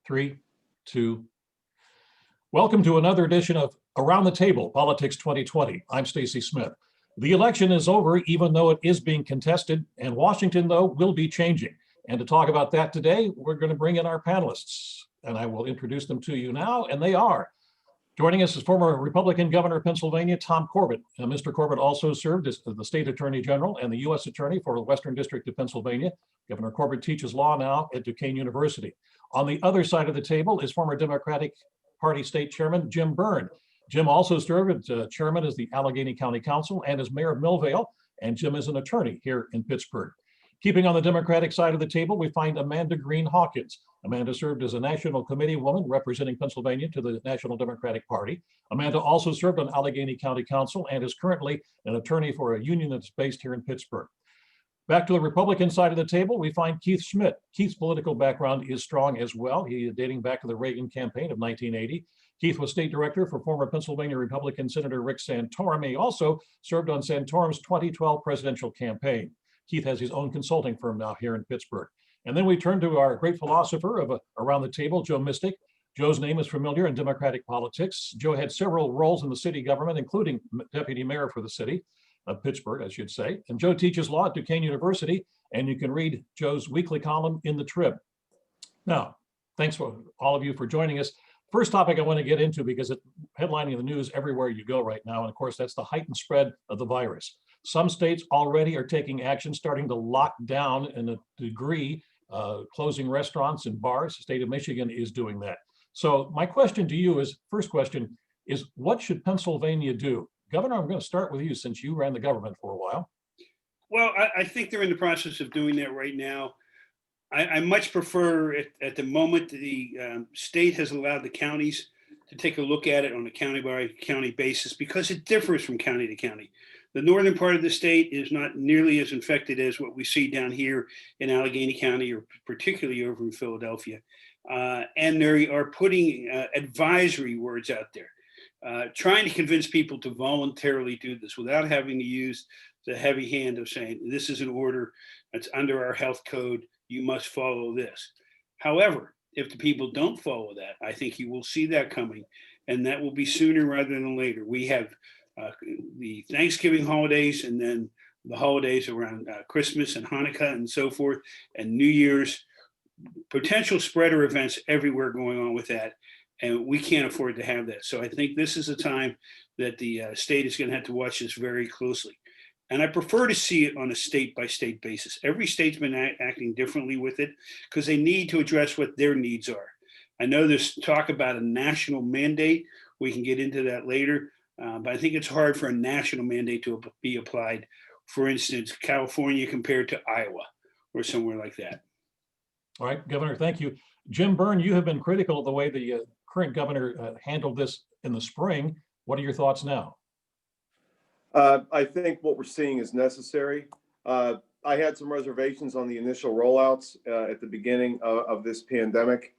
3, 2. Welcome to another edition of Around the Table, Politics 2020. I'm Stacy Smith. The election is over, even though it is being contested, and Washington, though, will be changing. And to talk about that today, we're going to bring in our panelists, and I will introduce them to you now, and they are. Joining us is former Republican Governor of Pennsylvania, Tom Corbett. Mr. Corbett also served as the State Attorney General and the U.S. Attorney for the Western District of Pennsylvania. Governor Corbett teaches law now at Duquesne University. On the other side of the table is former Democratic Party State Chairman Jim Byrne. Jim also served as chairman as the Allegheny County Council and as mayor of Millvale, and Jim is an attorney here in Pittsburgh. Keeping on the Democratic side of the table, we find Amanda Green Hawkins. Amanda served as a national committee woman representing Pennsylvania to the National Democratic Party. Amanda also served on Allegheny County Council and is currently an attorney for a union that's based here in Pittsburgh. Back to the Republican side of the table, we find Keith Schmidt. Keith's political background is strong as well. He is dating back to the Reagan campaign of 1980. Keith was state director for former Pennsylvania Republican Senator Rick Santorum. He also served on Santorum's 2012 presidential campaign. Keith has his own consulting firm now here in Pittsburgh. And then we turn to our great philosopher of Around the Table, Joe Mistick. Joe's name is familiar in Democratic politics. Joe had several roles in the city government, including deputy mayor for the city of Pittsburgh, I should say. And Joe teaches law at Duquesne University, and you can read Joe's weekly column in the Trib. Now, thanks for all of you for joining us. First topic I want to get into, because it's headlining the news everywhere you go right now, and of course, that's the heightened spread of the virus. Some states already are taking action, starting to lock down in a degree, closing restaurants and bars. The state of Michigan is doing that. So my question to you is, first question is, what should Pennsylvania do? Governor, I'm going to start with you since you ran the government for a while. Well, I think they're in the process of doing that right now. I much prefer at the moment the state has allowed the counties to take a look at it on a county by county basis, because it differs from county to county. The northern part of the state is not nearly as infected as what we see down here in Allegheny County, or particularly over in Philadelphia. And they are putting advisory words out there, trying to convince people to voluntarily do this without having to use the heavy hand of saying, this is an order that's under our health code, you must follow this. However, if the people don't follow that, I think you will see that coming, and that will be sooner rather than later. We have the Thanksgiving holidays, and then the holidays around Christmas and Hanukkah and so forth, and New Year's, potential spreader events everywhere going on with that. And we can't afford to have that. So I think this is a time that the state is going to have to watch this very closely. And I prefer to see it on a state by state basis. Every state's been acting differently with it because they need to address what their needs are. I know there's talk about a national mandate. We can get into that later. But I think it's hard for a national mandate to be applied. For instance, California compared to Iowa or somewhere like that. All right, Governor, thank you. Jim Byrne, you have been critical of the way the current governor handled this in the spring. What are your thoughts now? I think what we're seeing is necessary. I had some reservations on the initial rollouts at the beginning of this pandemic.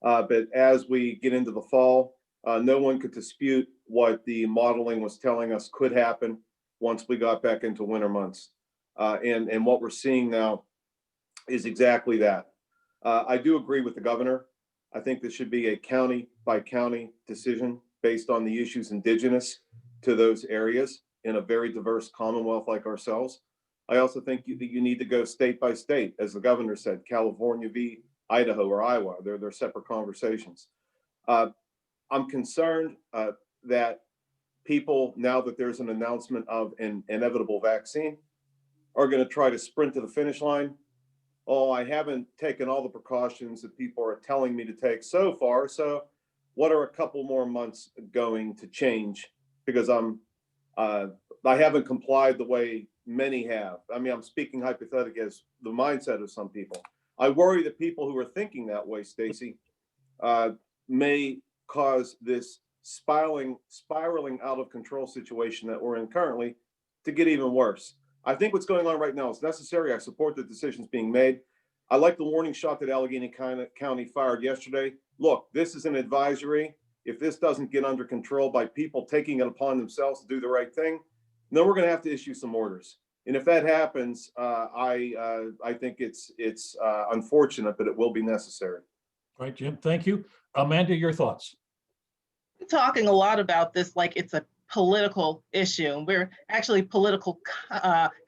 But as we get into the fall, no one could dispute what the modeling was telling us could happen once we got back into winter months. And what we're seeing now is exactly that. I do agree with the governor. I think this should be a county by county decision based on the issues indigenous to those areas in a very diverse commonwealth like ourselves. I also think that you need to go state by state, as the governor said, California v. Idaho or Iowa. They're separate conversations. I'm concerned that people, now that there's an announcement of an inevitable vaccine, are going to try to sprint to the finish line. Oh, I haven't taken all the precautions that people are telling me to take so far. So what are a couple more months going to change? Because I haven't complied the way many have. I mean, I'm speaking hypothetically as the mindset of some people. I worry that people who are thinking that way, Stacy, may cause this spiraling out of control situation that we're in currently to get even worse. I think what's going on right now is necessary. I support the decisions being made. I like the warning shot that Allegheny County fired yesterday. Look, this is an advisory. If this doesn't get under control by people taking it upon themselves to do the right thing, then we're going to have to issue some orders. And if that happens, I think it's unfortunate, but it will be necessary. All right, Jim, thank you. Amanda, your thoughts? Talking a lot about this like it's a political issue. We're actually political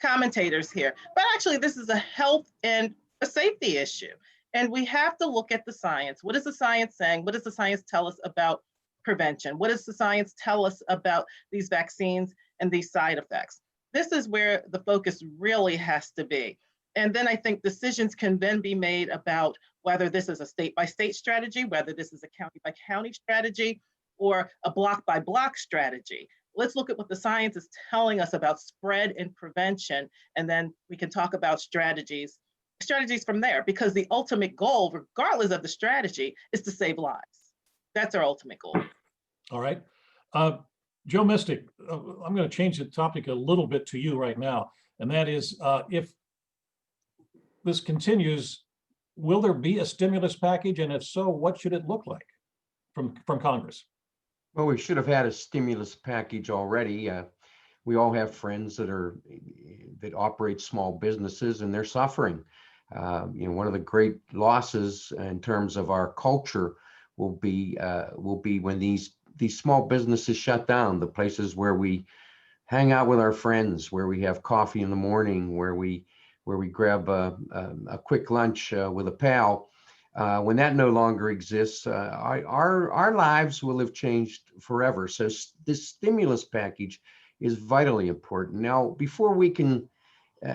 commentators here, but actually this is a health and a safety issue. And we have to look at the science. What is the science saying? What does the science tell us about prevention? What does the science tell us about these vaccines and these side effects? This is where the focus really has to be. And then I think decisions can then be made about whether this is a state-by-state strategy, whether this is a county-by-county strategy, or a block-by-block strategy. Let's look at what the science is telling us about spread and prevention, and then we can talk about strategies from there, because the ultimate goal, regardless of the strategy, is to save lives. That's our ultimate goal. All right. Joe Mystic, I'm going to change the topic a little bit to you right now, and that is if this continues, will there be a stimulus package? And if so, what should it look like from Congress? Well, we should have had a stimulus package already. We all have friends that operate small businesses, and they're suffering. One of the great losses in terms of our culture will be when these small businesses shut down. The places where we hang out with our friends, where we have coffee in the morning, where we grab a quick lunch with a pal. When that no longer exists, our lives will have changed forever. So this stimulus package is vitally important. Now, before we can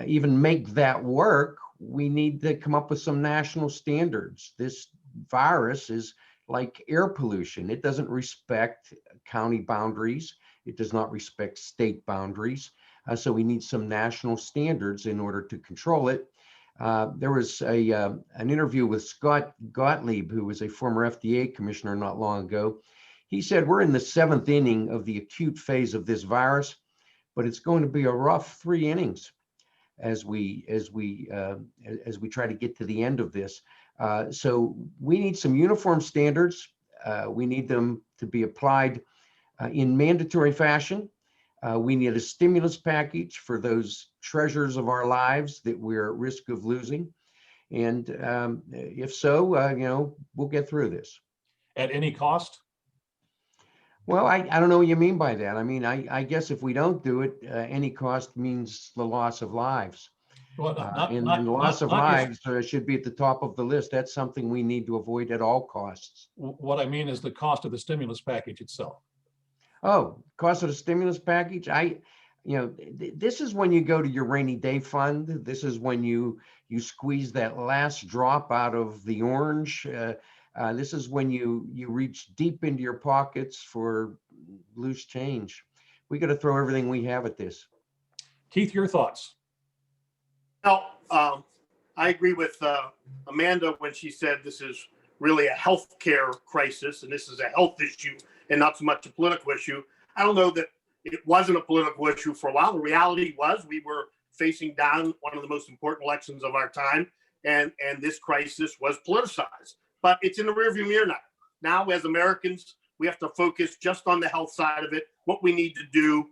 even make that work, we need to come up with some national standards. This virus is like air pollution. It doesn't respect county boundaries. It does not respect state boundaries. So we need some national standards in order to control it. There was an interview with Scott Gottlieb, who was a former FDA commissioner not long ago. He said, we're in the 7th inning of the acute phase of this virus, but it's going to be a rough 3 innings as we try to get to the end of this. So we need some uniform standards. We need them to be applied in mandatory fashion. We need a stimulus package for those treasures of our lives that we're at risk of losing. And if so, we'll get through this. At any cost? Well, I don't know what you mean by that. I mean, I guess if we don't do it, any cost means the loss of lives. Well, and the loss of lives should be at the top of the list. That's something we need to avoid at all costs. What I mean is the cost of the stimulus package itself. Oh, cost of the stimulus package. This is when you go to your rainy day fund. This is when you squeeze that last drop out of the orange. This is when you reach deep into your pockets for loose change. We got to throw everything we have at this. Keith, your thoughts? Well, I agree with Amanda when she said this is really a healthcare crisis and this is a health issue and not so much a political issue. I don't know that it wasn't a political issue for a while. The reality was we were facing down one of the most important elections of our time, and this crisis was politicized. But it's in the rearview mirror now. Now, as Americans, we have to focus just on the health side of it, what we need to do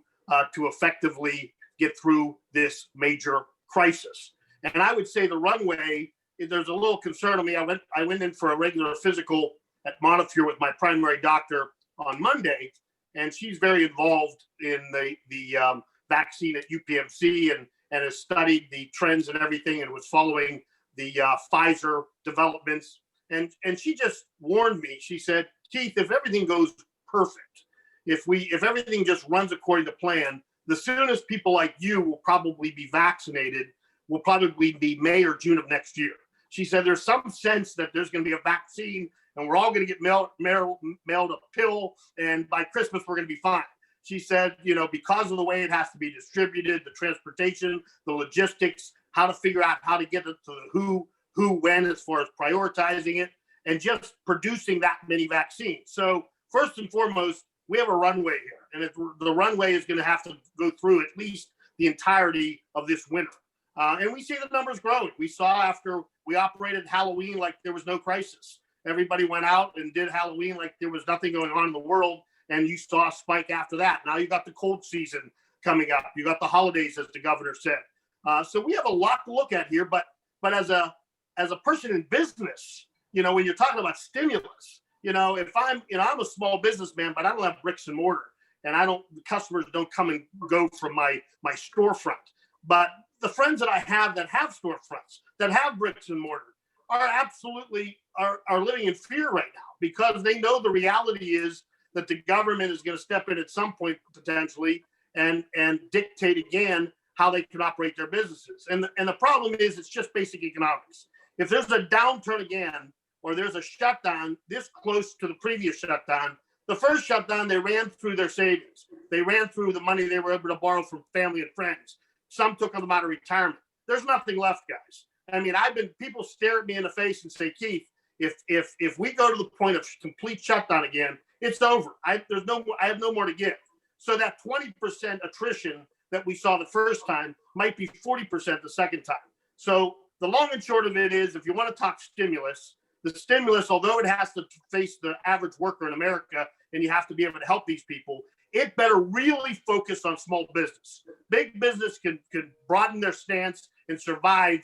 to effectively get through this major crisis. And I would say the runway, there's a little concern on me. I went in for a regular physical at Montefiore with my primary doctor on Monday, and she's very involved in the vaccine at UPMC and has studied the trends and everything and was following the Pfizer developments. And she just warned me. She said, Keith, if everything goes perfect, if everything just runs according to plan, the soonest people like you will probably be vaccinated will probably be May or June of next year. She said there's some sense that there's going to be a vaccine and we're all going to get mailed a pill, and by Christmas we're going to be fine. She said, because of the way it has to be distributed, the transportation, the logistics, how to figure out how to get it to the who, when, as far as prioritizing it, and just producing that many vaccines. So first and foremost, we have a runway here, and if the runway is going to have to go through at least the entirety of this winter. And we see the numbers growing. We saw after we operated Halloween like there was no crisis. Everybody went out and did Halloween like there was nothing going on in the world, and you saw a spike after that. Now you got the cold season coming up. You got the holidays, as the governor said. So we have a lot to look at here, but as a person in business, when you're talking about stimulus, if I'm a small businessman, but I don't have bricks and mortar, and the customers don't come and go from my storefront. But the friends that I have that have storefronts, that have bricks and mortar, are absolutely are living in fear right now, because they know the reality is that the government is going to step in at some point potentially and dictate again how they can operate their businesses. And the problem is, it's just basic economics. If there's a downturn again, or there's a shutdown this close to the previous shutdown, the first shutdown, they ran through their savings. They ran through the money they were able to borrow from family and friends. Some took them out of retirement. There's nothing left, guys. I mean, people stare at me in the face and say, Keith, if we go to the point of complete shutdown again, it's over. I have no more to give. So that 20% attrition that we saw the first time might be 40% the second time. So the long and short of it is, if you want to talk stimulus, the stimulus, although it has to face the average worker in America, and you have to be able to help these people, it better really focus on small business. Big business can broaden their stance and survive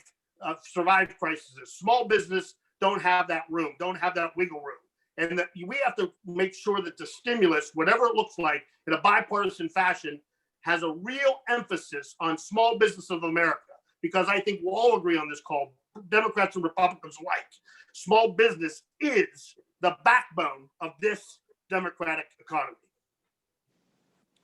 crises. Small business don't have that room, don't have that wiggle room. And that we have to make sure that the stimulus, whatever it looks like, in a bipartisan fashion, has a real emphasis on small business of America. Because I think we'll all agree on this call, Democrats and Republicans alike, small business is the backbone of this democratic economy.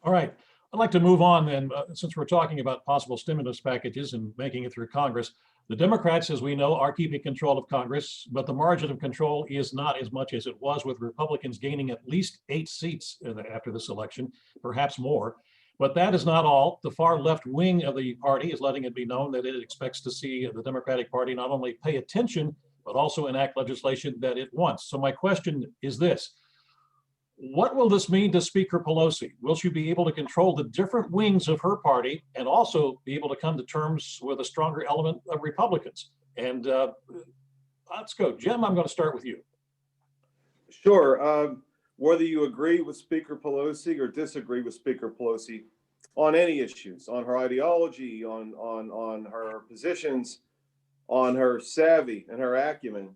All right, I'd like to move on then, since we're talking about possible stimulus packages and making it through Congress. The Democrats, as we know, are keeping control of Congress, but the margin of control is not as much as it was, with Republicans gaining at least 8 seats after this election, perhaps more. But that is not all. The far left wing of the party is letting it be known that it expects to see the Democratic Party not only pay attention, but also enact legislation that it wants. So my question is this: what will this mean to Speaker Pelosi? Will she be able to control the different wings of her party and also be able to come to terms with a stronger element of Republicans? And let's go. Jim, I'm going to start with you. Sure. Whether you agree with Speaker Pelosi or disagree with Speaker Pelosi on any issues, on her ideology, on her positions, on her savvy and her acumen,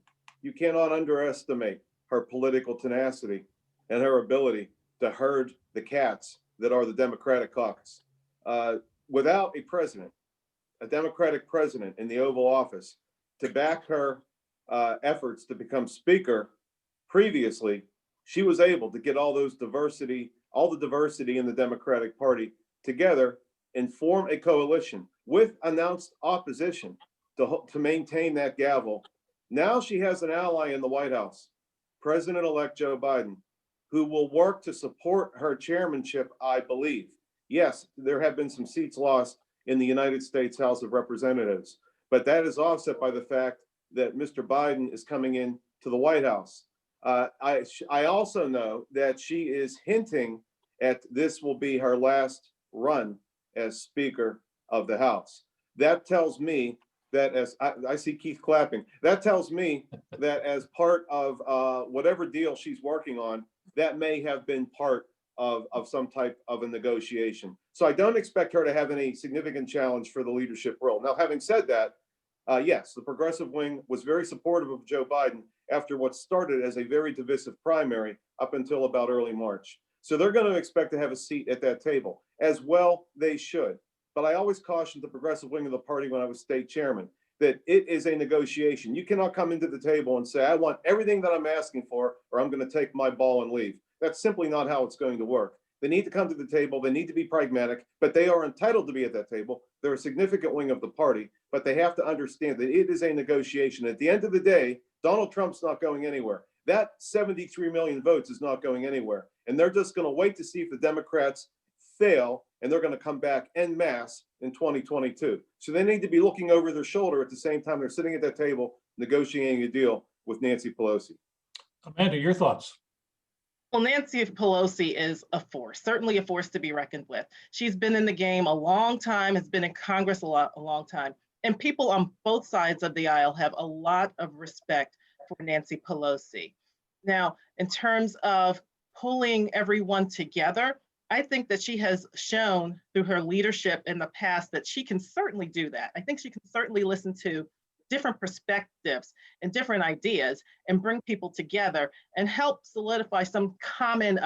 you cannot underestimate her political tenacity and her ability to herd the cats that are the Democratic caucus. Without a Democratic president in the Oval Office to back her efforts to become Speaker previously, she was able to get all the diversity in the Democratic Party together and form a coalition with announced opposition to maintain that gavel. Now she has an ally in the White House, President-elect Joe Biden, who will work to support her chairmanship, I believe. Yes, there have been some seats lost in the United States House of Representatives, but that is offset by the fact that Mr. Biden is coming in to the White House. I also know that she is hinting at this will be her last run as Speaker of the House. That tells me that, as I see Keith clapping, that tells me that as part of whatever deal she's working on, that may have been part of some type of a negotiation. So I don't expect her to have any significant challenge for the leadership role. Now, having said that, yes, the progressive wing was very supportive of Joe Biden after what started as a very divisive primary up until about early March. So they're going to expect to have a seat at that table. As well, they should. But I always cautioned the progressive wing of the party when I was state chairman that it is a negotiation. You cannot come into the table and say, I want everything that I'm asking for, or I'm going to take my ball and leave. That's simply not how it's going to work. They need to come to the table. They need to be pragmatic, but they are entitled to be at that table. They're a significant wing of the party, but they have to understand that it is a negotiation. At the end of the day, Donald Trump's not going anywhere. That 73 million votes is not going anywhere. And they're just going to wait to see if the Democrats fail, and they're going to come back en masse in 2022. So they need to be looking over their shoulder at the same time they're sitting at that table negotiating a deal with Nancy Pelosi. Amanda, your thoughts? Well, Nancy Pelosi is a force, certainly a force to be reckoned with. She's been in the game a long time, has been in Congress a long time. And people on both sides of the aisle have a lot of respect for Nancy Pelosi. Now, in terms of pulling everyone together, I think that she has shown through her leadership in the past that she can certainly do that. I think she can certainly listen to different perspectives and different ideas and bring people together and help solidify some common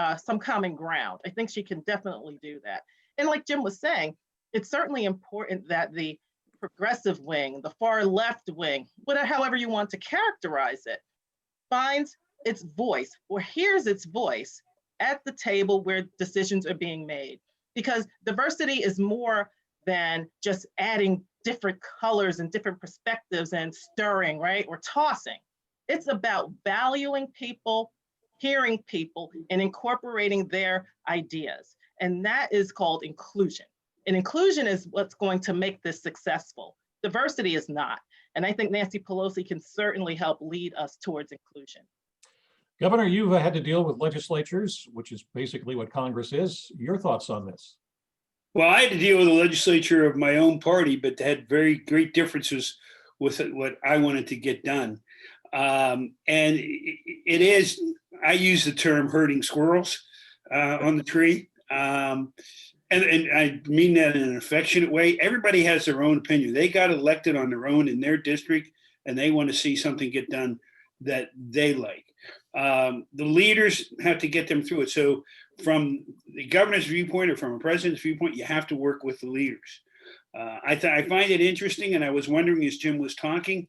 ground. I think she can definitely do that. And like Jim was saying, it's certainly important that the progressive wing, the far left wing, whatever, however you want to characterize it, finds its voice or hears its voice at the table where decisions are being made. Because diversity is more than just adding different colors and different perspectives and stirring, right? Or tossing. It's about valuing people, hearing people, and incorporating their ideas. And that is called inclusion. And inclusion is what's going to make this successful. Diversity is not. And I think Nancy Pelosi can certainly help lead us towards inclusion. Governor, you've had to deal with legislatures, which is basically what Congress is. Your thoughts on this? Well, I had to deal with a legislature of my own party, but had very great differences with what I wanted to get done. And it is, I use the term herding squirrels on the tree. And I mean that in an affectionate way. Everybody has their own opinion. They got elected on their own in their district, and they want to see something get done that they like. The leaders have to get them through it. So from the governor's viewpoint or from a president's viewpoint, you have to work with the leaders. I find it interesting, and I was wondering as Jim was talking,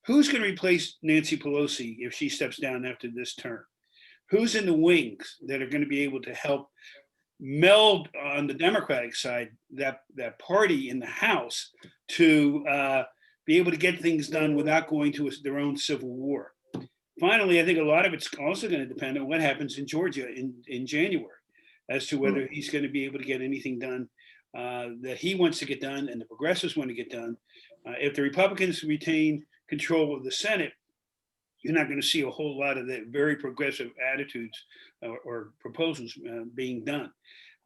who's going to replace Nancy Pelosi if she steps down after this term? Who's in the wings that are going to be able to help meld on the Democratic side that party in the House to be able to get things done without going to their own civil war? Finally, I think a lot of it's also going to depend on what happens in Georgia in January as to whether he's going to be able to get anything done that he wants to get done and the progressives want to get done. If the Republicans retain control of the Senate, you're not going to see a whole lot of the very progressive attitudes or proposals being done.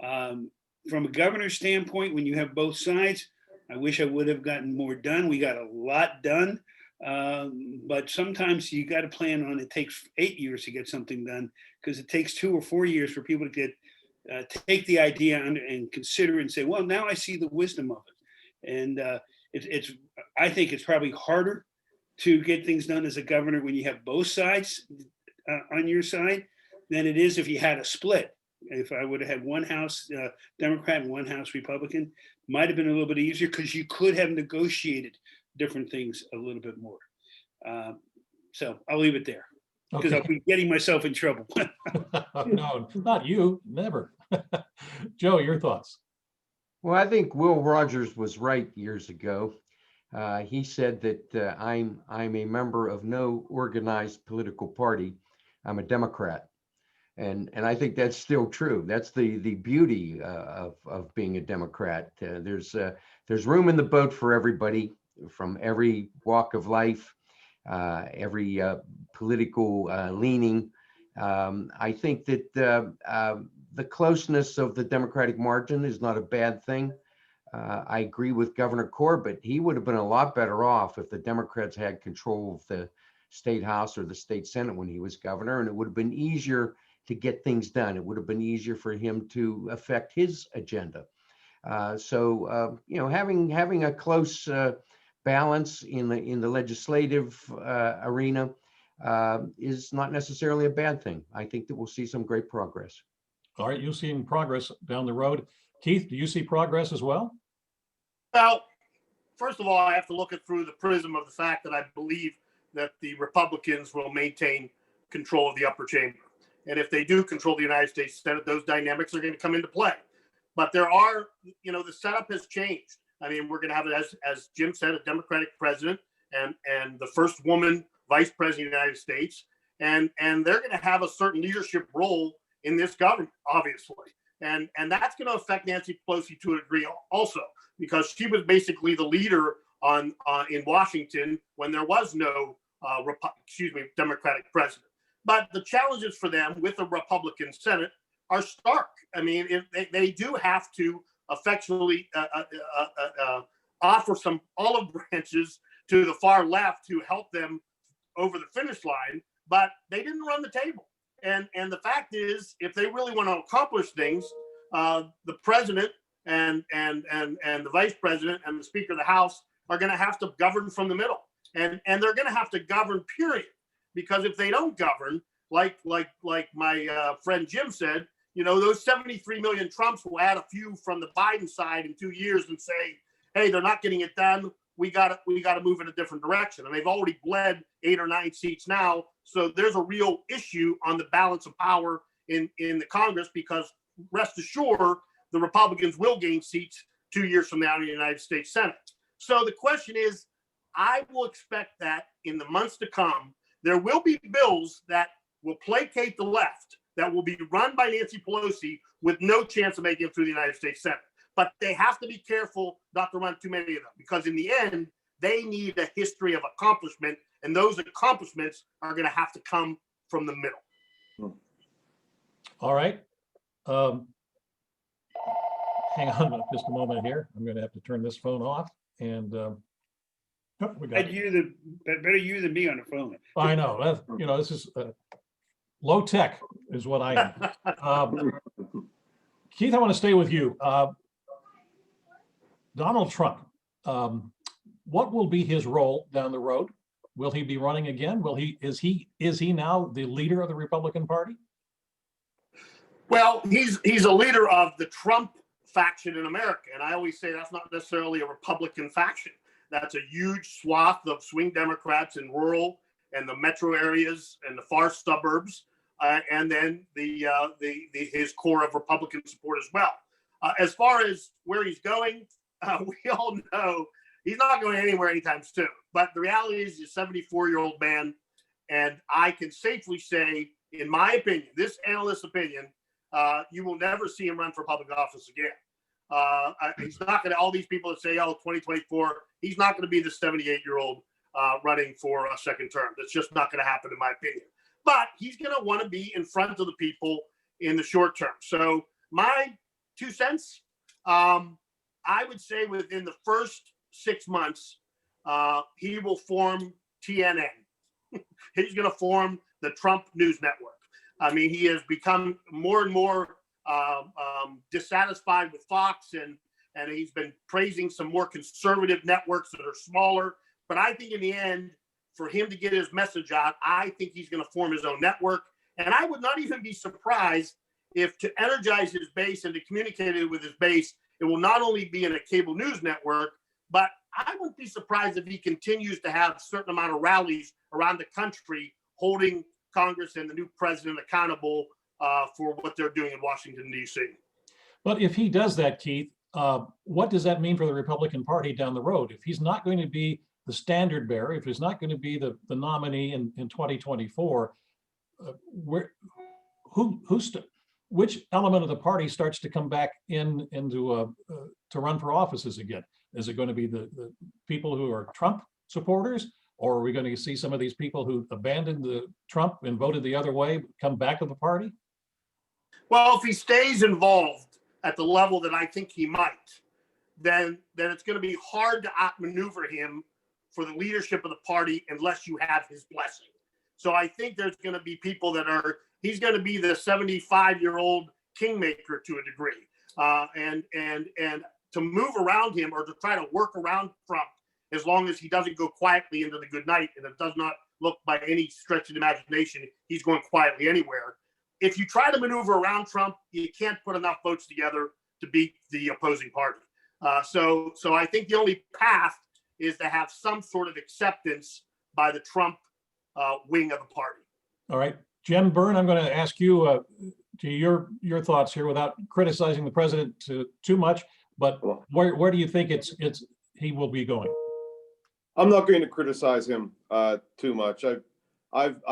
From a governor's standpoint, when you have both sides, I wish I would have gotten more done. We got a lot done. But sometimes you got to plan on it takes 8 years to get something done because it takes 2 or 4 years for people to get take the idea and consider it and say, well, now I see the wisdom of it. And I think it's probably harder to get things done as a governor when you have both sides on your side than it is if you had a split. If I would have had one House Democrat and one House Republican, might have been a little bit easier because you could have negotiated different things a little bit more. So I'll leave it there because I'll be getting myself in trouble. No, not you, never. Joe, your thoughts? Well, I think Will Rogers was right years ago. He said that I'm a member of no organized political party. I'm a Democrat. And I think that's still true. That's the beauty of being a Democrat. There's room in the boat for everybody from every walk of life, every political leaning. I think that the closeness of the Democratic margin is not a bad thing. I agree with Governor Corbett. He would have been a lot better off if the Democrats had control of the state House or the state Senate when he was governor, and it would have been easier to get things done. It would have been easier for him to affect his agenda. So having a close balance in the legislative arena is not necessarily a bad thing. I think that we'll see some great progress. All right, you've seen progress down the road. Keith, do you see progress as well? Well, first of all, I have to look it through the prism of the fact that I believe that the Republicans will maintain control of the upper chamber. And if they do control the United States Senate, those dynamics are going to come into play. But there are, the setup has changed. I mean, we're going to have, as Jim said, a Democratic president and the first woman vice president of the United States. And they're going to have a certain leadership role in this government, obviously. And that's going to affect Nancy Pelosi to a degree also, because she was basically the leader in Washington when there was no Democratic president. But the challenges for them with a Republican Senate are stark. I mean, if they do have to effectually offer some olive branches to the far left to help them over the finish line, but they didn't run the table. And the fact is, if they really want to accomplish things, the president and the vice president and the Speaker of the House are going to have to govern from the middle. and they're going to have to govern, period. Because if they don't govern, like my friend Jim said, you know, those 73 million Trumps will add a few from the Biden side in 2 years and say, hey, they're not getting it done. We got to move in a different direction. And they've already bled 8 or 9 seats now. So there's a real issue on the balance of power in the Congress, because rest assured, the Republicans will gain seats 2 years from now in the United States Senate. So the question is, I will expect that in the months to come, there will be bills that will placate the left, that will be run by Nancy Pelosi with no chance of making it through the United States Senate. But they have to be careful not to run too many of them, because in the end, they need a history of accomplishment, and those accomplishments are going to have to come from the middle. All right. Hang on just a moment here. I'm going to have to turn this phone off, and we got it. Better you than me on the phone. I know that, you know, this is low tech is what I am. Keith, I want to stay with you. Donald Trump, what will be his role down the road? Will he be running again? Is he now the leader of the Republican Party? Well, he's a leader of the Trump faction in America. And I always say that's not necessarily a Republican faction. That's a huge swath of swing Democrats in rural and the metro areas and the far suburbs, and then his core of Republican support as well. As far as where he's going, we all know he's not going anywhere anytime soon. But the reality is he's a 74-year-old man, and I can safely say, in my opinion, this analyst's opinion, you will never see him run for public office again. He's not going to, all these people that say, oh, 2024, he's not going to be the 78-year-old running for a second term. That's just not going to happen, in my opinion. But he's going to want to be in front of the people in the short term. So my 2 cents, I would say within the first 6 months, he will form TNN. He's going to form the Trump News Network. I mean, he has become more and more dissatisfied with Fox, and he's been praising some more conservative networks that are smaller. But I think in the end, for him to get his message out, I think he's going to form his own network. And I would not even be surprised if, to energize his base and to communicate it with his base, it will not only be in a cable news network, but I wouldn't be surprised if he continues to have a certain amount of rallies around the country holding Congress and the new president accountable for what they're doing in Washington, D.C. But if he does that, Keith, what does that mean for the Republican Party down the road? If he's not going to be the standard bearer, if he's not going to be the nominee in 2024, which element of the party starts to come back to run for offices again? Is it going to be the people who are Trump supporters, or are we going to see some of these people who abandoned the Trump and voted the other way come back to the party? Well, if he stays involved at the level that I think he might, then it's going to be hard to outmaneuver him for the leadership of the party unless you have his blessing. So I think there's going to be people he's going to be the 75-year-old kingmaker to a degree. And to move around him or to try to work around Trump, as long as he doesn't go quietly into the good night, and it does not look by any stretch of the imagination he's going quietly anywhere. If you try to maneuver around Trump, you can't put enough votes together to beat the opposing party. So I think the only path is to have some sort of acceptance by the Trump wing of the party. All right, Jim Byrne, I'm going to ask you to your thoughts here without criticizing the president too much, but where do you think he will be going? I'm not going to criticize him too much. I've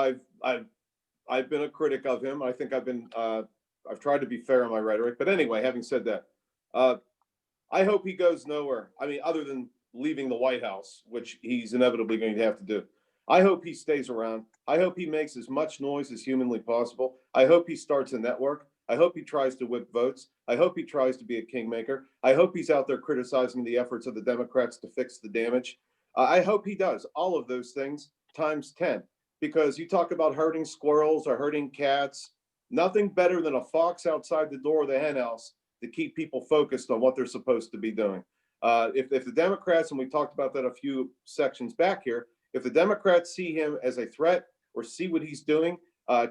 been a critic of him. I think I've tried to be fair in my rhetoric. But anyway, having said that, I hope he goes nowhere. I mean, other than leaving the White House, which he's inevitably going to have to do. I hope he stays around. I hope he makes as much noise as humanly possible. I hope he starts a network. I hope he tries to whip votes. I hope he tries to be a kingmaker. I hope he's out there criticizing the efforts of the Democrats to fix the damage. I hope he does all of those things times 10, because you talk about herding squirrels or herding cats, nothing better than a fox outside the door of the hen house to keep people focused on what they're supposed to be doing. If the Democrats, and we talked about that a few sections back here, If the Democrats see him as a threat or see what he's doing,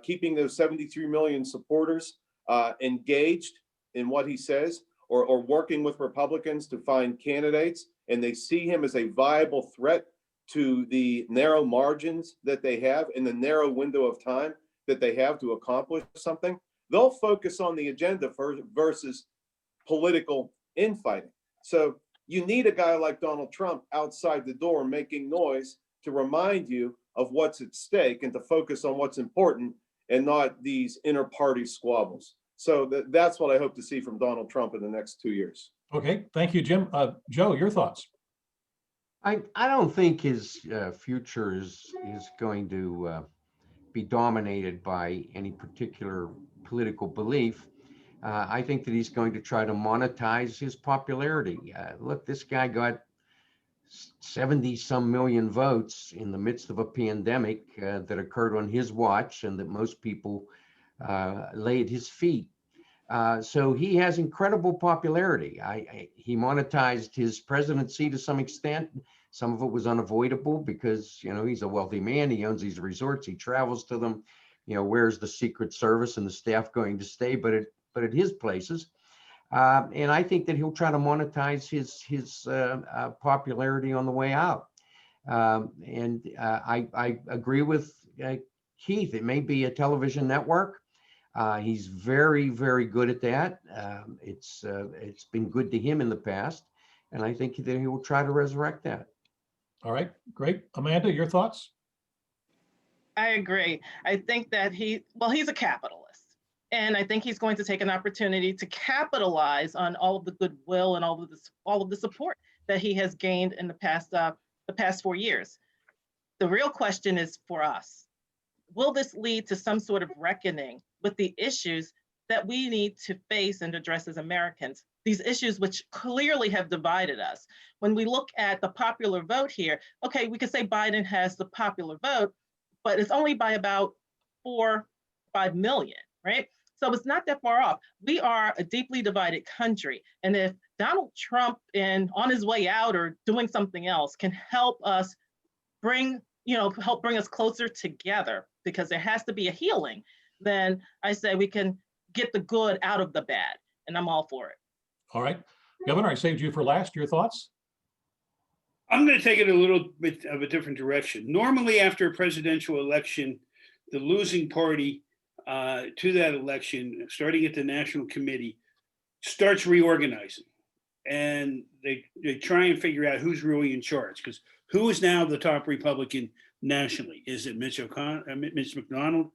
keeping those 73 million supporters engaged in what he says, or working with Republicans to find candidates, and they see him as a viable threat to the narrow margins that they have in the narrow window of time that they have to accomplish something, they'll focus on the agenda versus political infighting. So you need a guy like Donald Trump outside the door making noise to remind you of what's at stake and to focus on what's important and not these inter-party squabbles. So that's what I hope to see from Donald Trump in the next 2 years. Okay, thank you, Jim. Joe, your thoughts? I don't think his future is going to be dominated by any particular political belief. I think that he's going to try to monetize his popularity. Look, this guy got 70 some million votes in the midst of a pandemic that occurred on his watch and that most people lay at his feet. So he has incredible popularity. He monetized his presidency to some extent. Some of it was unavoidable because, you know, he's a wealthy man. He owns these resorts. He travels to them. You know, where's the Secret Service and the staff going to stay? But at his places. And I think that he'll try to monetize his popularity on the way out. And I agree with Keith. It may be a television network. He's very, very good at that. It's been good to him in the past, and I think that he will try to resurrect that. All right, great. Amanda, your thoughts? I agree. I think that he's a capitalist, and I think he's going to take an opportunity to capitalize on all of the goodwill and all of the support that he has gained in the past 4 years. The real question is for us: will this lead to some sort of reckoning with the issues that we need to face and address as Americans? These issues which clearly have divided us. When we look at the popular vote here, okay, we could say Biden has the popular vote, but it's only by about 4-5 million, right? So it's not that far off. We are a deeply divided country. And if Donald Trump, on his way out or doing something else, can help us bring us closer together, because there has to be a healing, then I say we can get the good out of the bad, and I'm all for it. All right. Governor, I saved you for last. Your thoughts? I'm going to take it a little bit of a different direction. Normally, after a presidential election, the losing party to that election, starting at the National Committee, starts reorganizing. And they try and figure out who's really in charge, because who is now the top Republican nationally? Is it Mitch McDonald?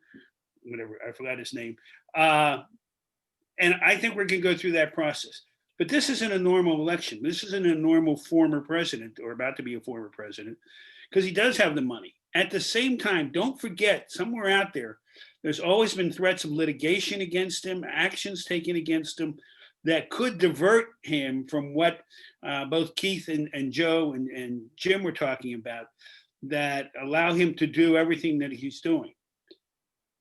Whatever, I forgot his name. And I think we're going to go through that process. But this isn't a normal election. This isn't a normal former president or about to be a former president, because he does have the money. At the same time, don't forget, somewhere out there, there's always been threats of litigation against him, actions taken against him that could divert him from what both Keith and Joe and Jim were talking about, that allow him to do everything that he's doing.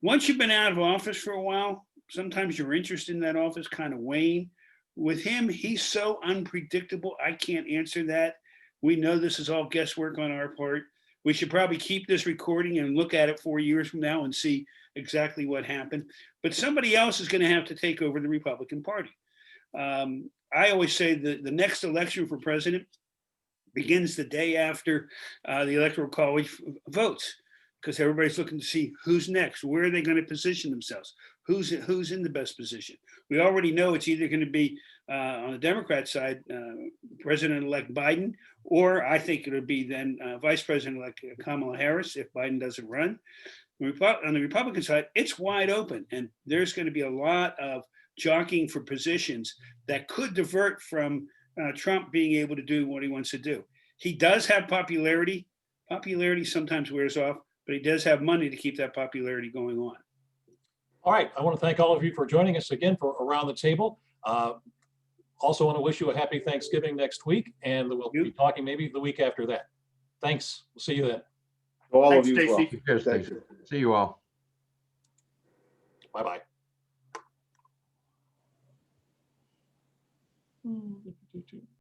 Once you've been out of office for a while, sometimes your interest in that office kind of wane. With him, he's so unpredictable. I can't answer that. We know this is all guesswork on our part. We should probably keep this recording and look at it 4 years from now and see exactly what happened. But somebody else is going to have to take over the Republican Party. I always say that the next election for president begins the day after the Electoral College votes, because everybody's looking to see who's next. Where are they going to position themselves? Who's in the best position? We already know it's either going to be on the Democrat side, President-elect Biden, or I think it'll be then Vice President-elect Kamala Harris if Biden doesn't run. On the Republican side, it's wide open, and there's going to be a lot of jockeying for positions that could divert from Trump being able to do what he wants to do. He does have popularity. Popularity sometimes wears off, but he does have money to keep that popularity going on. All right. I want to thank all of you for joining us again for Around the Table. Also want to wish you a happy Thanksgiving next week, and we'll be talking maybe the week after that. Thanks. We'll see you then. All Thanks, of you as well. Stacy. Cheers, Thank Stacy. you. See you all. Bye-bye.